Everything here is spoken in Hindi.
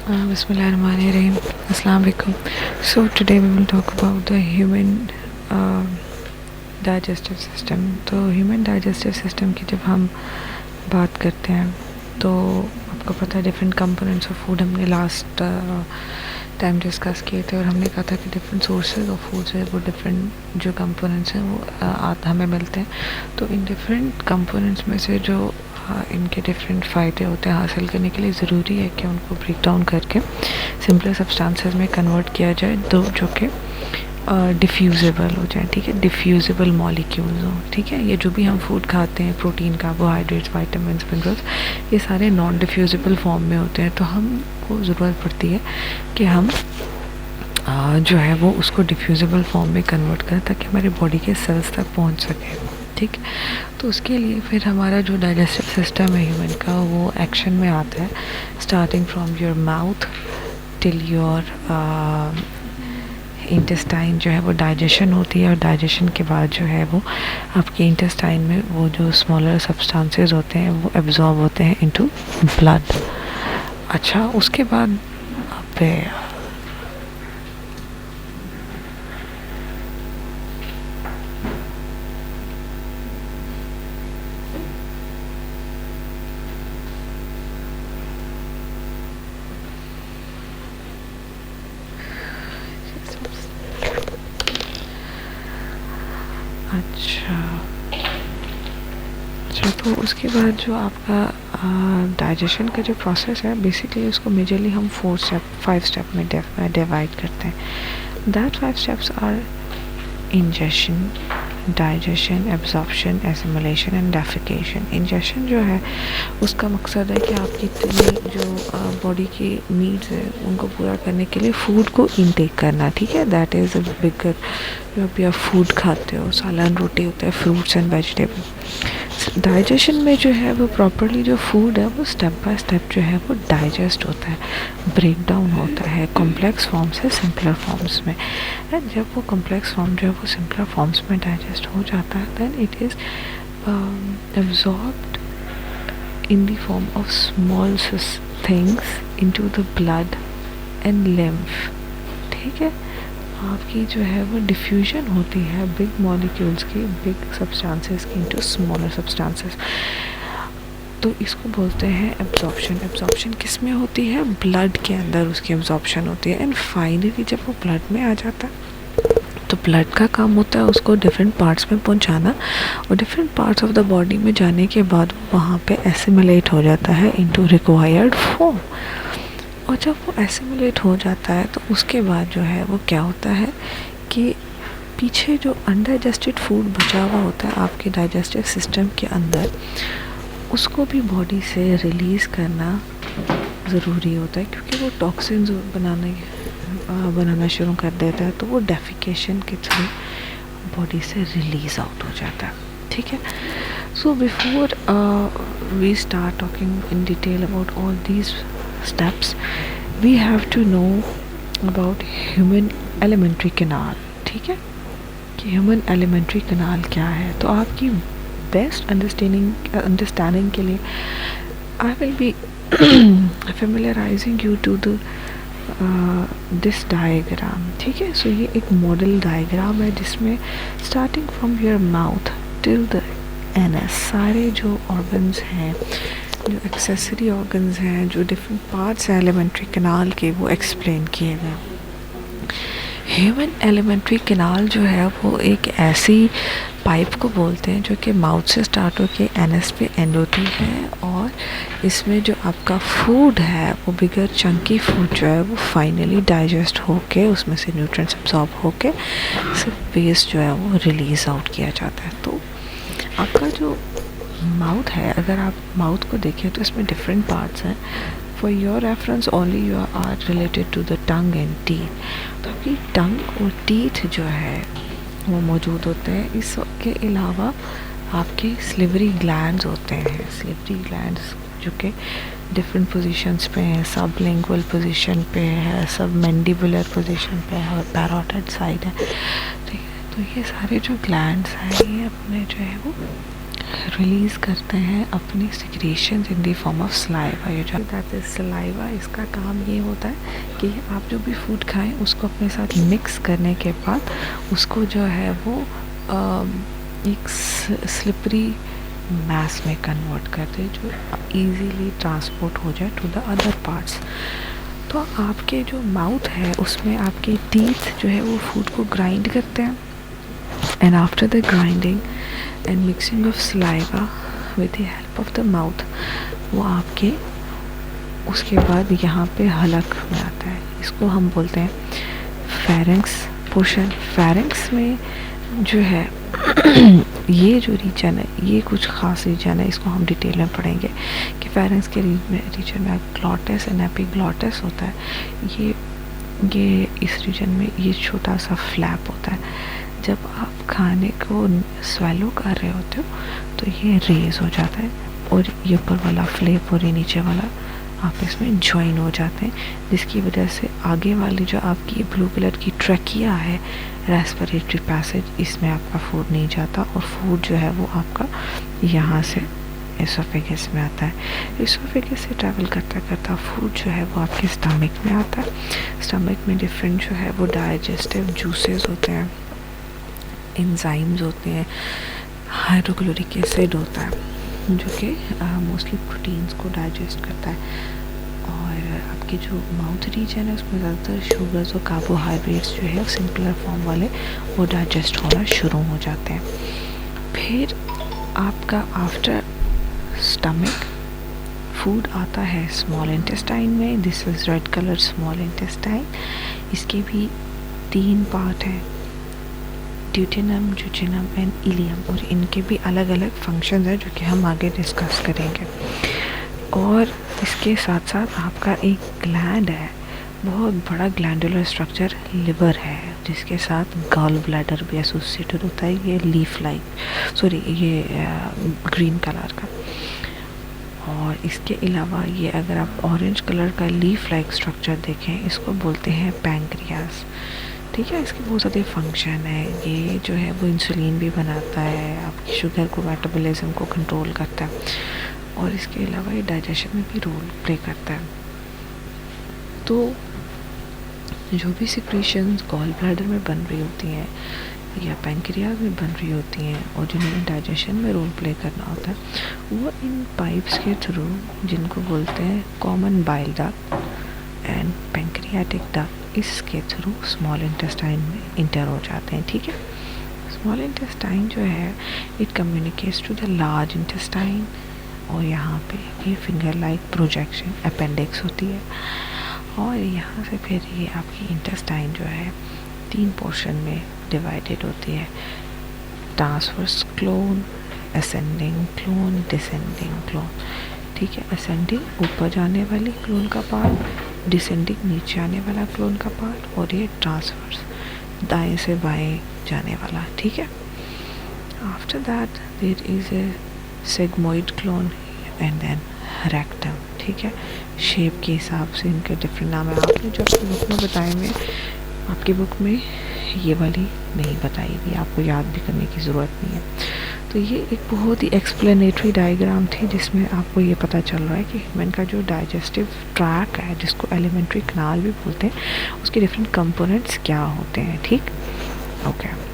Bismillahirrahmanirrahim. Assalamu alaikum. So today we will talk about the human digestive system. तो human digestive system की जब हम बात करते हैं तो आपको पता है डिफरेंट कंपोनेंट्स ऑफ फूड हमने लास्ट टाइम डिस्कस किए थे और हमने कहा था कि डिफरेंट सोर्सेज ऑफ फूड है वो डिफरेंट जो कंपोनेंट्स हैं वो हमें मिलते हैं। तो इन डिफरेंट कंपोनेंट्स में से जो इनके डिफरेंट फ़ायदे होते हैं हासिल करने के लिए ज़रूरी है कि उनको ब्रेक डाउन करके सिंपल सब्सटेंसेस में कन्वर्ट किया जाए दो जो कि डिफ्यूज़ेबल हो जाए। ठीक है, डिफ्यूज़ेबल मॉलिक्यूल्स हो। ठीक है, ये जो भी हम फूड खाते हैं प्रोटीन, कार्बोहाइड्रेट्स, वाइटामिन, मिनरल्स, ये सारे नॉन डिफ्यूज़ेबल फॉर्म में होते हैं। तो हमको ज़रूरत पड़ती है कि हम जो है वो उसको डिफ्यूज़ेबल फॉर्म में कन्वर्ट करें ताकि हमारी बॉडी के सेल्स तक पहुंच सके। ठीक, तो उसके लिए फिर हमारा जो डाइजेस्टिव सिस्टम है ह्यूमन का वो एक्शन में आता है, starting from your mouth till your intestine जो है वो डाइजेशन होती है और डाइजेशन के बाद जो है वो आपके इंटेस्टाइन में वो जो स्मॉलर सब्सटेंसेस होते हैं वो एब्जॉर्ब होते हैं इनटू ब्लड। अच्छा, उसके बाद पे अच्छा, तो उसके बाद जो आपका डाइजेशन का जो प्रोसेस है बेसिकली उसको मेजरली हम 5 स्टेप में डिवाइड करते हैं। That 5 steps are ingestion, digestion, absorption, assimilation and defecation. Ingestion जो है उसका मकसद है कि आपकी इतनी जो बॉडी की नीड्स है उनको पूरा करने के लिए फूड को इनटेक करना। ठीक है, दैट इज़ अ बिगर जो भी आप फूड खाते हो, सालन, रोटी होता है, फ्रूट्स एंड वेजिटेबल। डाइजेशन में जो है वो प्रॉपरली जो फूड है वो स्टेप बाय स्टेप जो है वो डाइजेस्ट होता है, ब्रेक डाउन होता है कॉम्प्लेक्स फॉर्म से सिंपलर फॉर्म्स में। एंड जब वो कॉम्प्लेक्स फॉर्म जो है वो सिंपलर फॉर्म्स में डाइजेस्ट हो जाता है then it is absorbed in the form of small things into the blood and lymph. ठीक है, आपकी जो है वो डिफ्यूजन होती है बिग मॉलिक्यूल्स की, बिग सब्सटेंसेस की इनटू स्मॉलर सब्सटेंसेस। तो इसको बोलते हैं एब्जॉर्प्शन। एब्जॉर्प्शन किस में होती है? ब्लड के अंदर उसकी एब्जॉर्प्शन होती है। एंड फाइनली जब वो ब्लड में आ जाता है तो ब्लड का काम होता है उसको डिफरेंट पार्ट्स में पहुंचाना और different parts of the body में जाने के बाद वहाँ पे एसिमिलेट हो जाता है इनटू रिक्वायर्ड फॉर्म। और जब वो एसिमिलेट हो जाता है तो उसके बाद जो है वो क्या होता है कि पीछे जो अनडाइजेस्टेड फूड बचा हुआ होता है आपके डाइजेस्टिव सिस्टम के अंदर उसको भी बॉडी से रिलीज़ करना ज़रूरी होता है क्योंकि वो टॉक्सिन्स बनाना शुरू कर देता है। तो वो डेफिकेशन के थ्रू बॉडी से रिलीज़ आउट हो जाता है। ठीक है, so before we start talking in detail about all these steps we have to know about human alimentary canal। ठीक है, कि human alimentary canal क्या है। तो आपकी बेस्ट अंडरस्टैंडिंग के लिए I will be familiarizing you to the this diagram। ठीक है, सो ये एक मॉडल डायग्राम है जिसमें starting from your mouth till the NS सारे जो ऑर्गन्स हैं, जो एक्सेसरी ऑर्गन्स हैं, जो डिफरेंट पार्ट्स हैं एलिमेंट्री कैनाल के वो एक्सप्लेन किए गए। ह्यूमन एलिमेंट्री कैनाल जो है वो एक ऐसी पाइप को बोलते हैं जो कि माउथ से स्टार्ट होकर एनएस पे एंड होती है और इसमें जो आपका फूड है वो बिगर चंकी फूड जो है वो फाइनली डाइजेस्ट होके उसमें से न्यूट्रिएंट्स अब्सॉर्ब होके सिर्फ वेस्ट जो है वो रिलीज़ आउट किया जाता है। तो आपका जो माउथ है, अगर आप माउथ को देखें तो इसमें डिफरेंट पार्ट्स हैं। For your reference only you are related to the tongue and teeth. तो आपकी टंग और टीथ जो है वो मौजूद होते हैं। इसके अलावा आपके स्लिवरी ग्लैंड्स होते हैं, स्लिवरी ग्लैंड्स जो कि डिफरेंट पोजीशंस पे हैं, सब लिंगुअल पोजीशन पे है, सब मैंडिबुलर पोजीशन पे है और पैरोटिड साइड है। ठीक है, तो ये सारे जो ग्लैंड्स हैं ये अपने जो है वो रिलीज़ करते हैं अपने secretion in the form of saliva. ये जो दैट इज सलाइवा, इसका काम ये होता है कि आप जो भी फूड खाएं उसको अपने साथ मिक्स करने के बाद उसको जो है वो एक स्लिपरी मैस में कन्वर्ट कर दे जो इजीली ट्रांसपोर्ट हो जाए टू द अदर पार्ट्स। तो आपके जो माउथ है उसमें आपके टीथ जो है वो फूड को ग्राइंड करते हैं, and after the grinding and mixing of saliva with the help of the mouth, वो आपके उसके बाद यहाँ पे हलक में आता है। इसको हम बोलते हैं फेरेंक्स पोर्शन। फेरेंक्स में जो है ये जो रीजन है ये कुछ खास रीजन है, इसको हम डिटेल में पढ़ेंगे कि फेरेंक्स के रीजन में ग्लॉटिस एंड एपिग्लॉटिस होता है। ये इस रीजन में ये छोटा सा फ्लैप होता है। जब आप खाने को स्वेलो कर रहे होते हो तो ये रेज हो जाता है और ये ऊपर वाला फ्लैप और ये नीचे वाला आपस में ज्वाइन हो जाते हैं, जिसकी वजह से आगे वाली जो आपकी ब्लू कलर की ट्रैकिया है रेस्पिरेटरी पैसेज, इसमें आपका फूड नहीं जाता और फूड जो है वो आपका यहाँ से एसोफेगस में आता है। एसोफेगस से ट्रैवल करता करता फूड जो है वो आपके स्टमक में आता है। स्टमक में डिफरेंट जो है वो डाइजेस्टिव जूसेस होते हैं, एंजाइम्स होते हैं, हाइड्रोक्लोरिक एसिड होता है जो कि मोस्टली प्रोटीन्स को डाइजेस्ट करता है। और आपके जो माउथ रीजन है उसमें ज़्यादातर शुगर्स और कार्बोहाइड्रेट्स जो है सिंपलर फॉर्म वाले वो डाइजेस्ट होना शुरू हो जाते हैं। फिर आपका आफ्टर स्टमक फूड आता है स्मॉल इंटेस्टाइन में। This is red colour small intestine. इसके भी 3 पार्ट हैं, ड्यूटेनम, जुजिनम एंड इलियम, और इनके भी अलग अलग फंक्शंस हैं जो कि हम आगे डिस्कस करेंगे। और इसके साथ साथ आपका एक ग्लैंड है, बहुत बड़ा ग्लैंडुलर स्ट्रक्चर लिवर है, जिसके साथ गॉल ब्लैडर भी एसोसिएटेड होता है। ये लीफ लाइक ये ग्रीन कलर का। और इसके अलावा ये अगर आप ऑरेंज कलर का लीफ लाइक स्ट्रक्चर देखें, इसको बोलते हैं पैंक्रियास। ठीक है, इसके बहुत सारे फंक्शन है। ये जो है वो इंसुलिन भी बनाता है, आपकी शुगर को, मेटाबॉलिज्म को कंट्रोल करता है, और इसके अलावा ये डाइजेशन में भी रोल प्ले करता है। तो जो भी सिक्रीशंस गॉल ब्लैडर में बन रही होती हैं या पैंक्रियाज में बन रही होती हैं और जिन्हें डाइजेशन में रोल प्ले करना होता है, वो इन पाइप्स के थ्रू, जिनको बोलते हैं common bile duct and pancreatic duct, इसके थ्रू स्मॉल इंटेस्टाइन में इंटर हो जाते हैं। ठीक है, स्मॉल इंटेस्टाइन जो है it communicates to the large intestine, और यहाँ पे ये फिंगर लाइक प्रोजेक्शन अपेंडिक्स होती है। और यहाँ से फिर ये आपकी इंटेस्टाइन जो है 3 पोर्शन में डिवाइडेड होती है, transverse clone, ascending clone, descending clone. ठीक है, असेंडिंग ऊपर जाने वाली क्लोन का पार्ट, डिसेंडिंग नीचे आने वाला क्लोन का पार्ट, और ये ट्रांसवर्स दाएं से बाएं जाने वाला। ठीक है, after that there is a sigmoid colon and then rectum. ठीक है, शेप के हिसाब से इनके डिफरेंट नाम है। आपने जो अपनी बुक में बताए हुए, आपकी बुक में ये वाली नहीं बताई हुई, आपको याद भी करने की ज़रूरत नहीं है। तो ये एक बहुत ही एक्सप्लेनेटरी डायग्राम थी जिसमें आपको ये पता चल रहा है कि ह्यूमन का जो डाइजेस्टिव ट्रैक है, जिसको एलिमेंट्री कनाल भी बोलते हैं, उसके डिफरेंट कंपोनेंट्स क्या होते हैं। ठीक, ओके।